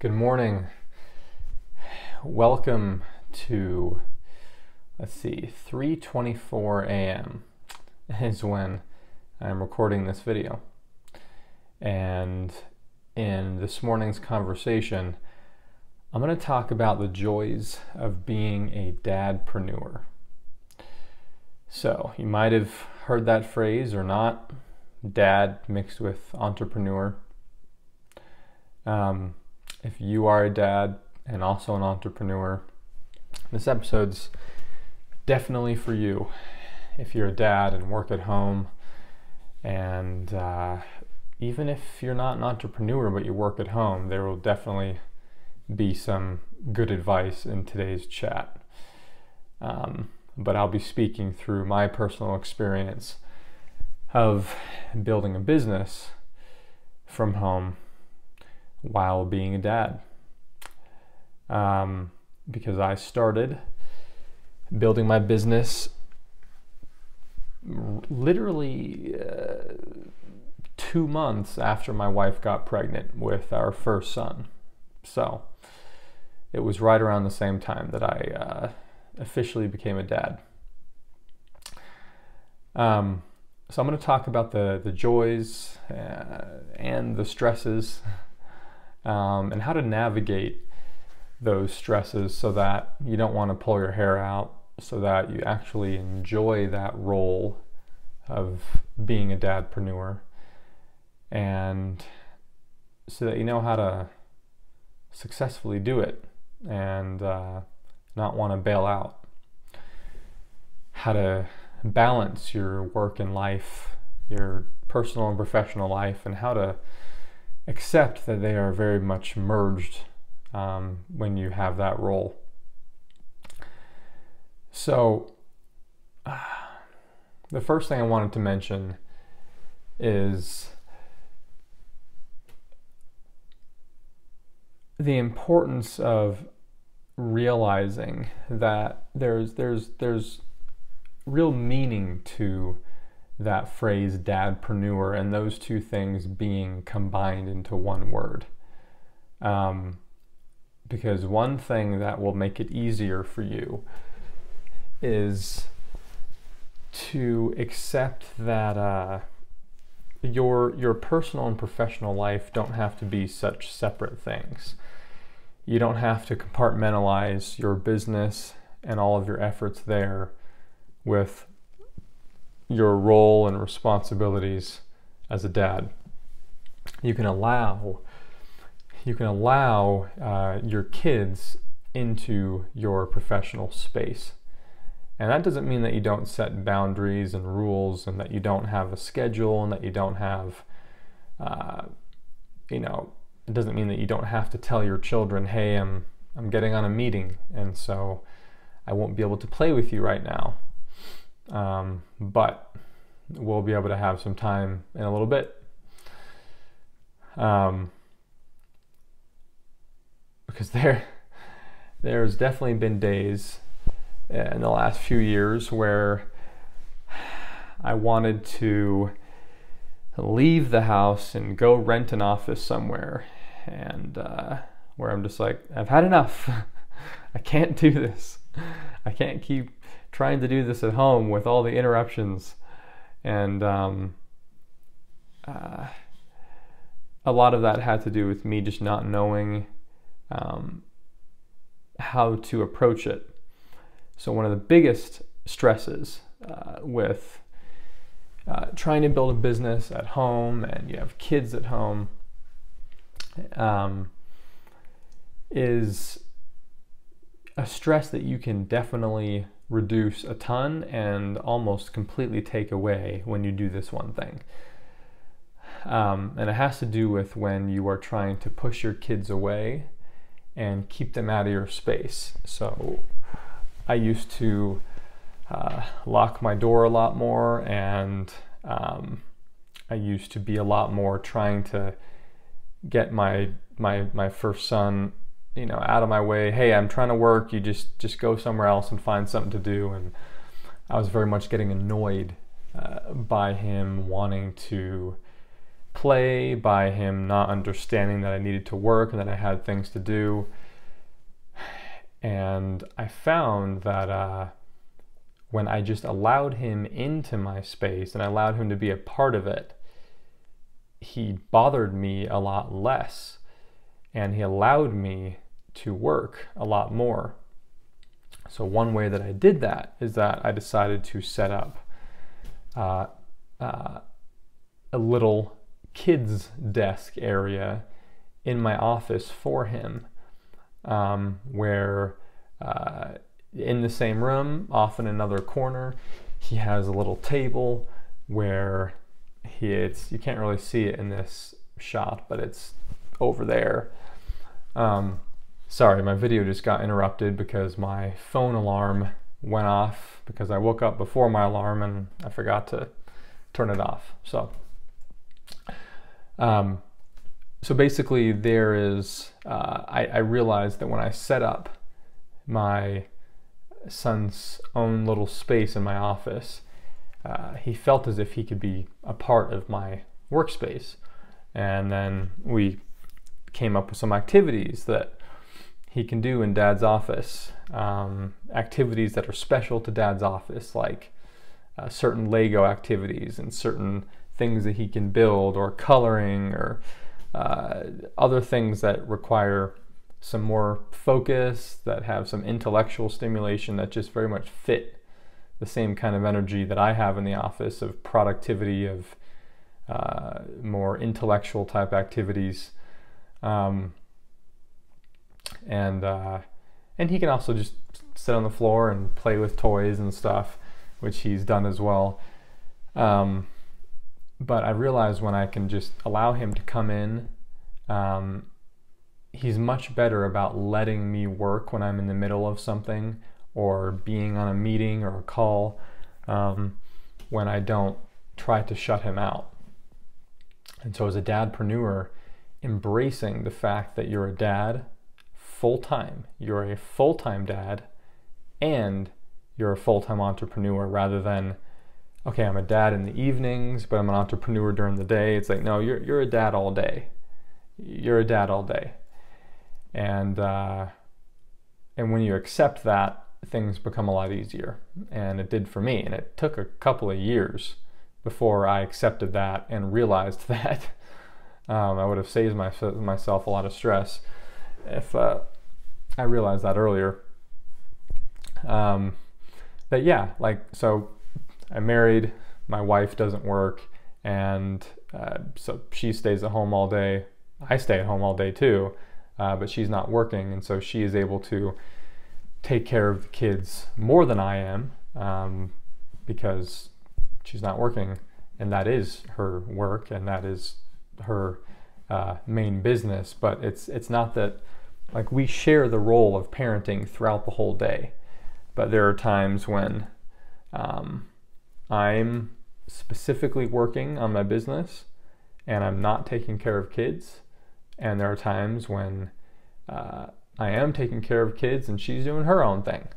Good morning. Welcome to, 3:24 a.m. is when I'm recording this video. And in this morning's conversation, I'm going to talk about the joys of being a dadpreneur. So, you might have heard that phrase or not, dad mixed with entrepreneur. If you are a dad and also an entrepreneur, this episode's definitely for you. If you're a dad and work at home, and even if you're not an entrepreneur but you work at home, there will definitely be some good advice in today's chat. But I'll be speaking through my personal experience of building a business from home while being a dad. Because I started building my business literally 2 months after my wife got pregnant with our first son. So it was right around the same time that I officially became a dad. So I'm going to talk about the joys and the stresses and how to navigate those stresses so that you don't want to pull your hair out, so that you actually enjoy that role of being a dadpreneur, and so that you know how to successfully do it and not want to bail out. How to balance your work and life, your personal and professional life, and how to accept that they are very much merged when you have that role. So, the first thing I wanted to mention is the importance of realizing that there's real meaning to that phrase dadpreneur, and those two things being combined into one word. Because one thing that will make it easier for you is to accept that your personal and professional life don't have to be such separate things. You don't have to compartmentalize your business and all of your efforts there with your role and responsibilities as a dad. You can allow your kids into your professional space. And that doesn't mean that you don't set boundaries and rules, and that you don't have a schedule, and that you don't have, it doesn't mean that you don't have to tell your children, hey, I'm getting on a meeting, and so I won't be able to play with you right now. But we'll be able to have some time in a little bit. Because there's definitely been days in the last few years where I wanted to leave the house and go rent an office somewhere, and where I'm just like, I've had enough. I can't do this. I can't keep trying to do this at home with all the interruptions. And a lot of that had to do with me just not knowing how to approach it. So one of the biggest stresses with trying to build a business at home, and you have kids at home, is a stress that you can definitely reduce a ton and almost completely take away when you do this one thing. And it has to do with when you are trying to push your kids away and keep them out of your space. So I used to lock my door a lot more, and I used to be a lot more trying to get my first son, out of my way. Hey, I'm trying to work. You just go somewhere else and find something to do. And I was very much getting annoyed by him wanting to play, by him not understanding that I needed to work and that I had things to do. And I found that when I just allowed him into my space and I allowed him to be a part of it, he bothered me a lot less, and he allowed me to work a lot more. So one way that I did that is that I decided to set up a little kids desk area in my office for him, where in the same room, off in another corner, he has a little table where you can't really see it in this shot, but it's over there. Sorry, my video just got interrupted because my phone alarm went off because I woke up before my alarm and I forgot to turn it off. So basically there is, I realized that when I set up my son's own little space in my office, he felt as if he could be a part of my workspace. And then we came up with some activities that he can do in Dad's office, activities that are special to Dad's office, like certain Lego activities and certain things that he can build, or coloring, or other things that require some more focus, that have some intellectual stimulation, that just very much fit the same kind of energy that I have in the office, of productivity, of more intellectual type activities. And he can also just sit on the floor and play with toys and stuff, which he's done as well. But I realized when I can just allow him to come in, he's much better about letting me work when I'm in the middle of something, or being on a meeting or a call, when I don't try to shut him out. And so as a dadpreneur, embracing the fact that you're a dad full-time, you're a full-time dad, and you're a full-time entrepreneur, rather than, okay, I'm a dad in the evenings, but I'm an entrepreneur during the day. It's like, no, you're a dad all day. You're a dad all day. And when you accept that, things become a lot easier. And it did for me. And it took a couple of years before I accepted that and realized that I would have saved myself a lot of stress if I realized that earlier. But yeah, so I'm married, my wife doesn't work, and so she stays at home all day. I stay at home all day too, but she's not working, and so she is able to take care of the kids more than I am, because she's not working, and that is her work, and that is her main business. But it's not that, like, we share the role of parenting throughout the whole day, but there are times when I'm specifically working on my business and I'm not taking care of kids, and there are times when I am taking care of kids and she's doing her own thing.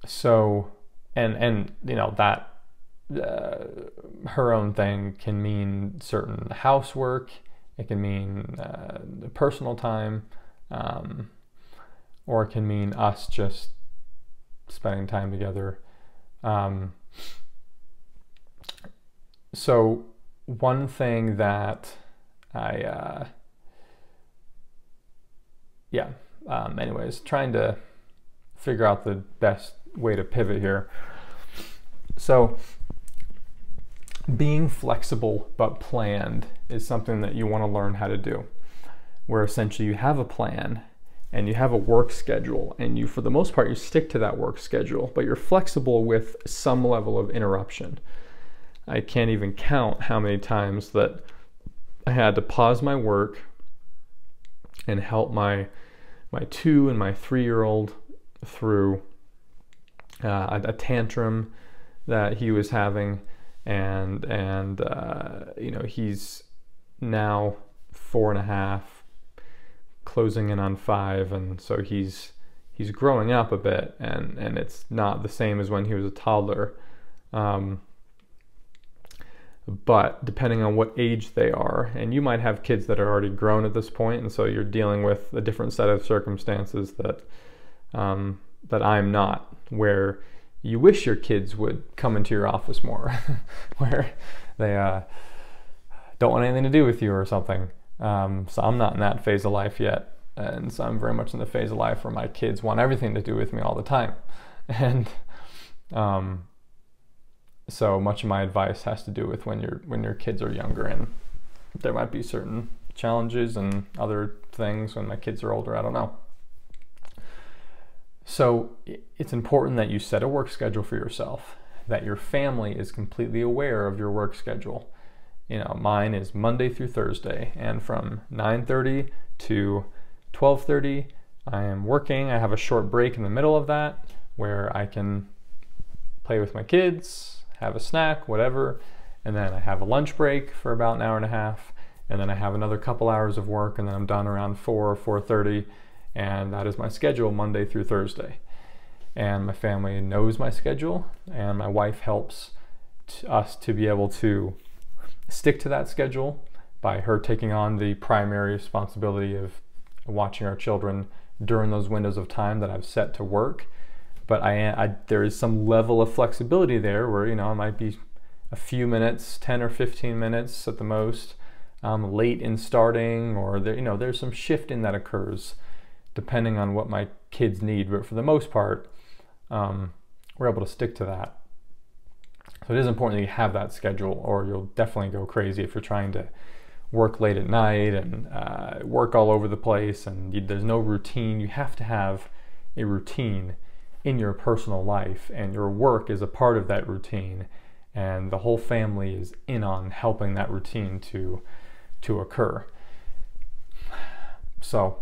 So you know, that her own thing can mean certain housework, it can mean personal time, or it can mean us just spending time together. So one thing that anyways, trying to figure out the best way to pivot here. So being flexible but planned is something that you want to learn how to do, where essentially you have a plan and you have a work schedule, and you, for the most part, you stick to that work schedule, but you're flexible with some level of interruption. I can't even count how many times that I had to pause my work and help my 2 and my 3-year-old through a tantrum that he was having, and you know, he's now 4.5, closing in on 5, and so he's growing up a bit, and it's not the same as when he was a toddler. But depending on what age they are, and you might have kids that are already grown at this point, and so you're dealing with a different set of circumstances that I'm not, where you wish your kids would come into your office more, where they don't want anything to do with you or something. So I'm not in that phase of life yet, and so I'm very much in the phase of life where my kids want everything to do with me all the time, and so much of my advice has to do with when your kids are younger, and there might be certain challenges and other things when my kids are older. I don't know. So it's important that you set a work schedule for yourself, that your family is completely aware of your work schedule. Mine is Monday through Thursday, and from 9:30 to 12:30 I am working. I have a short break in the middle of that where I can play with my kids, have a snack, whatever, and then I have a lunch break for about an hour and a half, and then I have another couple hours of work, and then I'm done around 4 or 4:30, and that is my schedule Monday through Thursday. And my family knows my schedule, and my wife helps us to be able to stick to that schedule by her taking on the primary responsibility of watching our children during those windows of time that I've set to work. But there is some level of flexibility there where, it might be a few minutes, 10 or 15 minutes at the most, late in starting, or there's some shifting that occurs depending on what my kids need. But for the most part, we're able to stick to that. So it is important that you have that schedule, or you'll definitely go crazy if you're trying to work late at night and work all over the place, and there's no routine. You have to have a routine in your personal life, and your work is a part of that routine, and the whole family is in on helping that routine to occur. So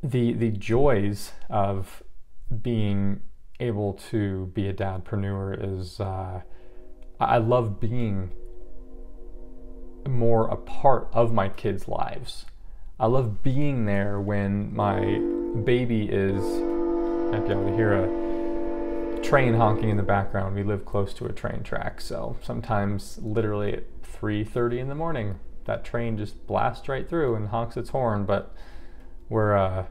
the joys of being able to be a dadpreneur is I love being more a part of my kids' lives. I love being there when my baby is, might be able to hear a train honking in the background. We live close to a train track, so sometimes literally at 3:30 in the morning, that train just blasts right through and honks its horn, but we're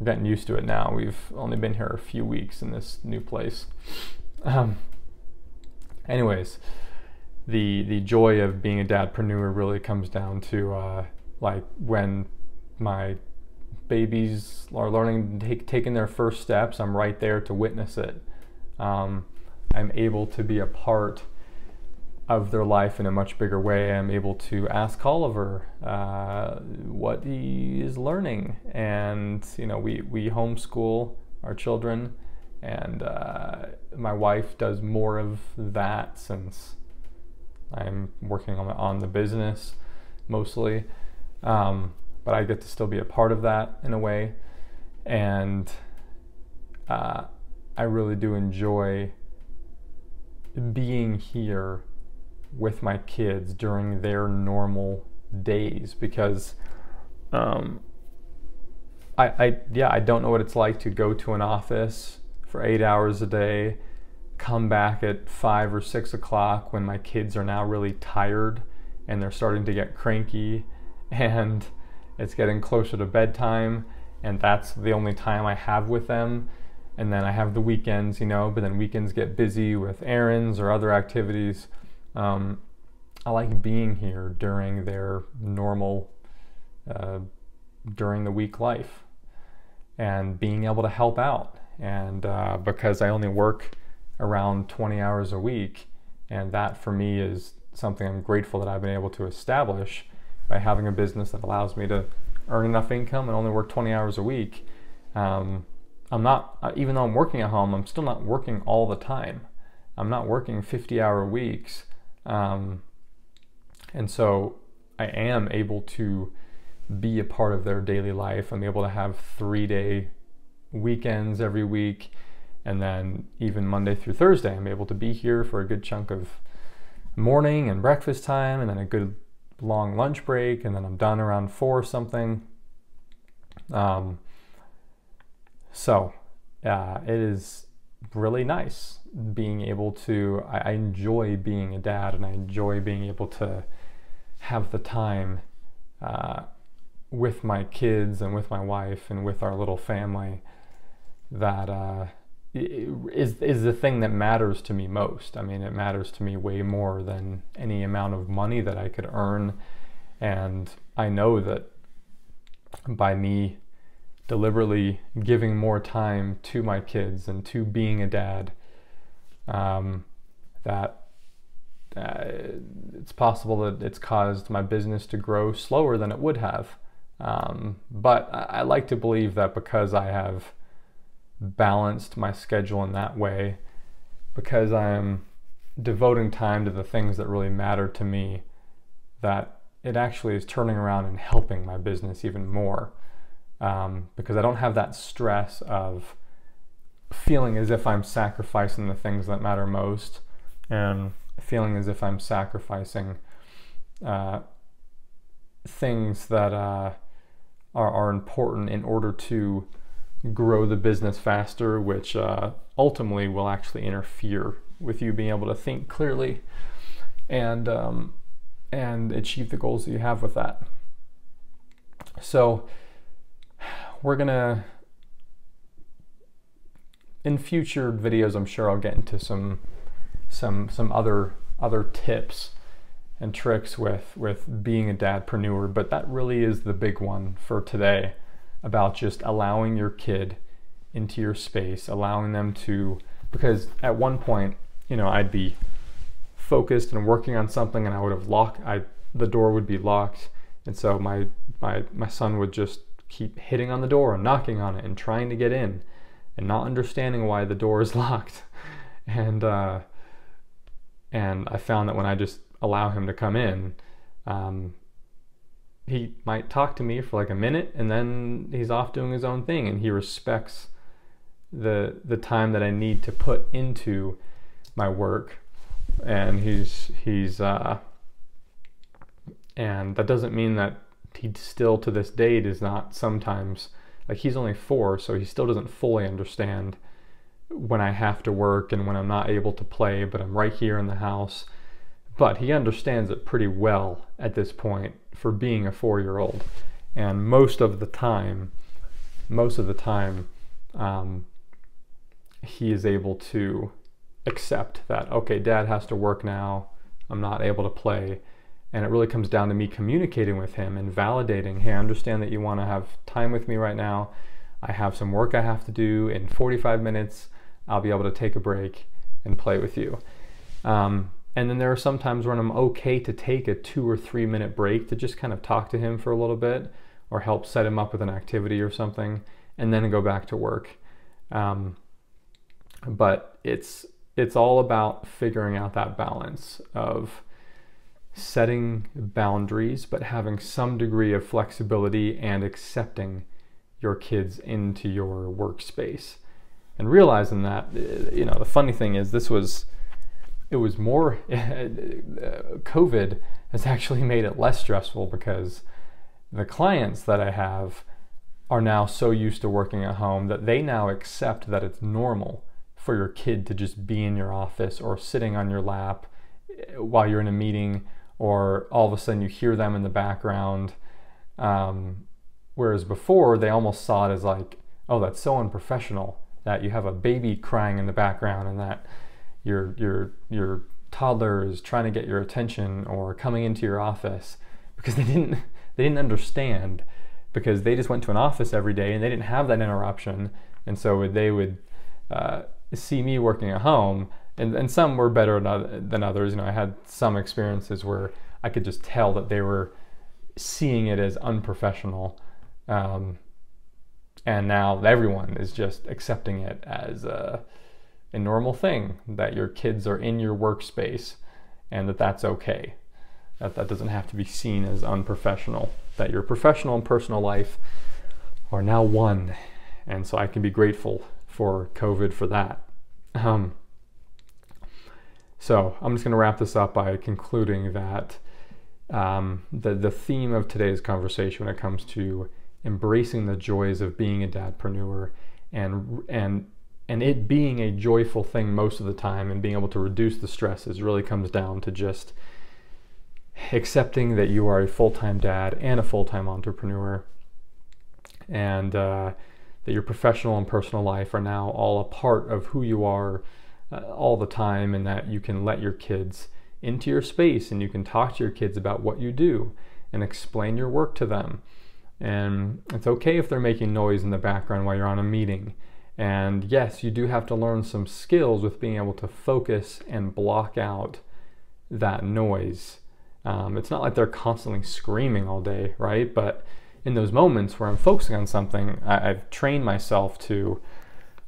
getting used to it now. We've only been here a few weeks in this new place. Anyways, the joy of being a dadpreneur really comes down to like when my babies are learning, taking their first steps. I'm right there to witness it. I'm able to be a part of their life in a much bigger way. I'm able to ask Oliver what he is learning, and we homeschool our children, and my wife does more of that since I'm working on the business mostly, but I get to still be a part of that in a way, and I really do enjoy being here with my kids during their normal days, because I don't know what it's like to go to an office for 8 hours a day, come back at 5 or 6 o'clock when my kids are now really tired and they're starting to get cranky, and it's getting closer to bedtime, and that's the only time I have with them. And then I have the weekends, but then weekends get busy with errands or other activities. I like being here during their normal, during the week life, and being able to help out. And because I only work around 20 hours a week, and that for me is something I'm grateful that I've been able to establish by having a business that allows me to earn enough income and only work 20 hours a week. I'm not, even though I'm working at home, I'm still not working all the time. I'm not working 50-hour weeks. And so I am able to be a part of their daily life. I'm able to have 3-day weekends every week, and then even Monday through Thursday, I'm able to be here for a good chunk of morning and breakfast time, and then a good long lunch break, and then I'm done around 4 or something. So it is really nice being able to, I enjoy being a dad, and I enjoy being able to have the time with my kids and with my wife and with our little family that is the thing that matters to me most. I mean, it matters to me way more than any amount of money that I could earn. And I know that by me deliberately giving more time to my kids and to being a dad, that it's possible that it's caused my business to grow slower than it would have. But I like to believe that because I have balanced my schedule in that way, because I am devoting time to the things that really matter to me, that it actually is turning around and helping my business even more. Because I don't have that stress of feeling as if I'm sacrificing the things that matter most, and feeling as if I'm sacrificing things that are important in order to grow the business faster, which ultimately will actually interfere with you being able to think clearly and achieve the goals that you have with that. So we're gonna, in future videos, I'm sure I'll get into some other tips and tricks with being a dadpreneur, but that really is the big one for today, about just allowing your kid into your space, allowing them to, because at one point, I'd be focused and working on something, and I would have the door would be locked, and so my son would just keep hitting on the door and knocking on it and trying to get in and not understanding why the door is locked. And I found that when I just allow him to come in, he might talk to me for like a minute, and then he's off doing his own thing, and he respects the time that I need to put into my work. And and that doesn't mean that he still to this day does not sometimes, like, he's only 4, so he still doesn't fully understand when I have to work and when I'm not able to play, but I'm right here in the house. But he understands it pretty well at this point for being a 4-year-old. And most of the time, he is able to accept that, okay, dad has to work now, I'm not able to play. And it really comes down to me communicating with him and validating, hey, I understand that you want to have time with me right now. I have some work I have to do. In 45 minutes, I'll be able to take a break and play with you. And then there are some times when I'm okay to take a 2 or 3 minute break to just kind of talk to him for a little bit, or help set him up with an activity or something, and then go back to work. But it's all about figuring out that balance of setting boundaries, but having some degree of flexibility and accepting your kids into your workspace, and realizing that, the funny thing is, it was more, COVID has actually made it less stressful, because the clients that I have are now so used to working at home that they now accept that it's normal for your kid to just be in your office or sitting on your lap while you're in a meeting, or all of a sudden you hear them in the background. Whereas before, they almost saw it as like, oh, that's so unprofessional that you have a baby crying in the background, and that your toddler is trying to get your attention or coming into your office, because they didn't understand, because they just went to an office every day and they didn't have that interruption. And so they would see me working at home, and some were better than others. I had some experiences where I could just tell that they were seeing it as unprofessional, and now everyone is just accepting it as a normal thing, that your kids are in your workspace, and that's okay. That doesn't have to be seen as unprofessional, that your professional and personal life are now one. And so I can be grateful for COVID for that. So I'm just going to wrap this up by concluding that the theme of today's conversation when it comes to embracing the joys of being a dadpreneur and it being a joyful thing most of the time, and being able to reduce the stresses really comes down to just accepting that you are a full-time dad and a full-time entrepreneur, and that your professional and personal life are now all a part of who you are all the time, and that you can let your kids into your space and you can talk to your kids about what you do and explain your work to them. And it's okay if they're making noise in the background while you're on a meeting. And yes, you do have to learn some skills with being able to focus and block out that noise. It's not like they're constantly screaming all day, right? But in those moments where I'm focusing on something, I've trained myself to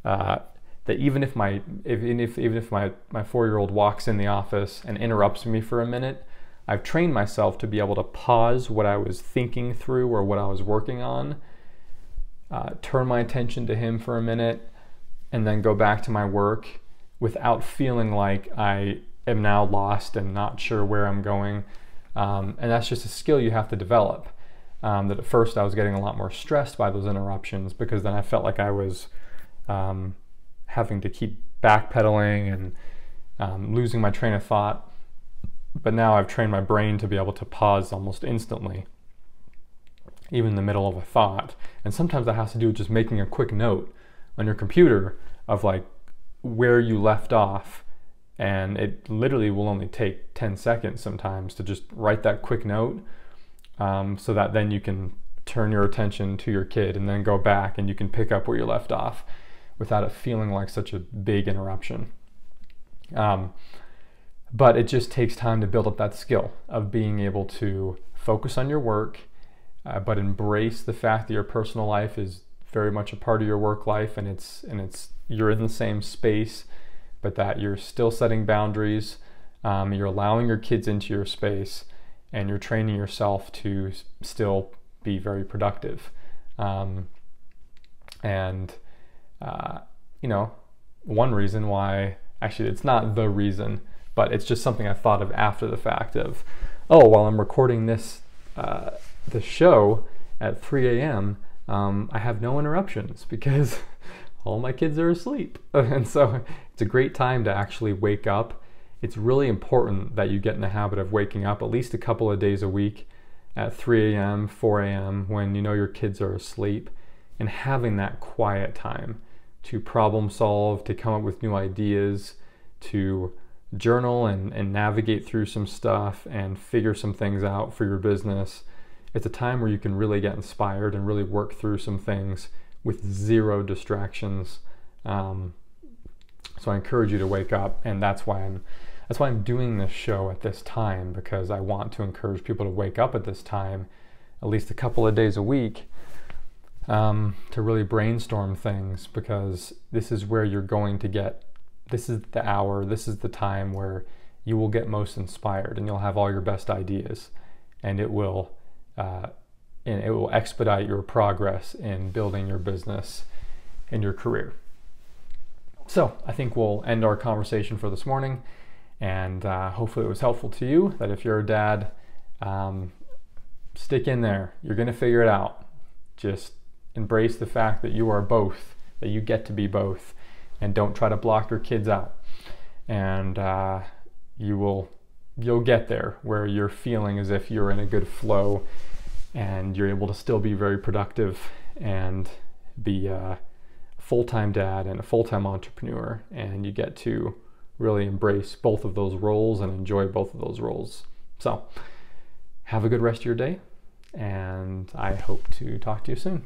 that even if my 4-year-old walks in the office and interrupts me for a minute, I've trained myself to be able to pause what I was thinking through or what I was working on, turn my attention to him for a minute, and then go back to my work without feeling like I am now lost and not sure where I'm going. And that's just a skill you have to develop. That at first I was getting a lot more stressed by those interruptions, because then I felt like I was having to keep backpedaling and losing my train of thought. But now I've trained my brain to be able to pause almost instantly, even in the middle of a thought. And sometimes that has to do with just making a quick note on your computer of like where you left off. And it literally will only take 10 seconds sometimes to just write that quick note, so that then you can turn your attention to your kid and then go back and you can pick up where you left off without it feeling like such a big interruption. But it just takes time to build up that skill of being able to focus on your work, but embrace the fact that your personal life is very much a part of your work life, and you're in the same space, but that you're still setting boundaries, you're allowing your kids into your space, and you're training yourself to still be very productive. One reason why, actually it's not the reason, but it's just something I thought of after the fact of, while I'm recording this show at 3 a.m., I have no interruptions because all my kids are asleep. And so it's a great time to actually wake up. It's really important that you get in the habit of waking up at least a couple of days a week at 3 a.m., 4 a.m. when you know your kids are asleep, and having that quiet time to problem solve, to come up with new ideas, to journal and navigate through some stuff and figure some things out for your business. It's a time where you can really get inspired and really work through some things with zero distractions. So I encourage you to wake up, and that's why I'm doing this show at this time, because I want to encourage people to wake up at this time at least a couple of days a week, to really brainstorm things, because this is where you're going to get, this is the hour, this is the time where you will get most inspired and you'll have all your best ideas, and it will expedite your progress in building your business and your career. So I think we'll end our conversation for this morning, and hopefully it was helpful to you, that if you're a dad, stick in there. You're going to figure it out. Just embrace the fact that you are both, that you get to be both, and don't try to block your kids out. And you'll get there where you're feeling as if you're in a good flow and you're able to still be very productive and be a full-time dad and a full-time entrepreneur, and you get to really embrace both of those roles and enjoy both of those roles. So have a good rest of your day, and I hope to talk to you soon.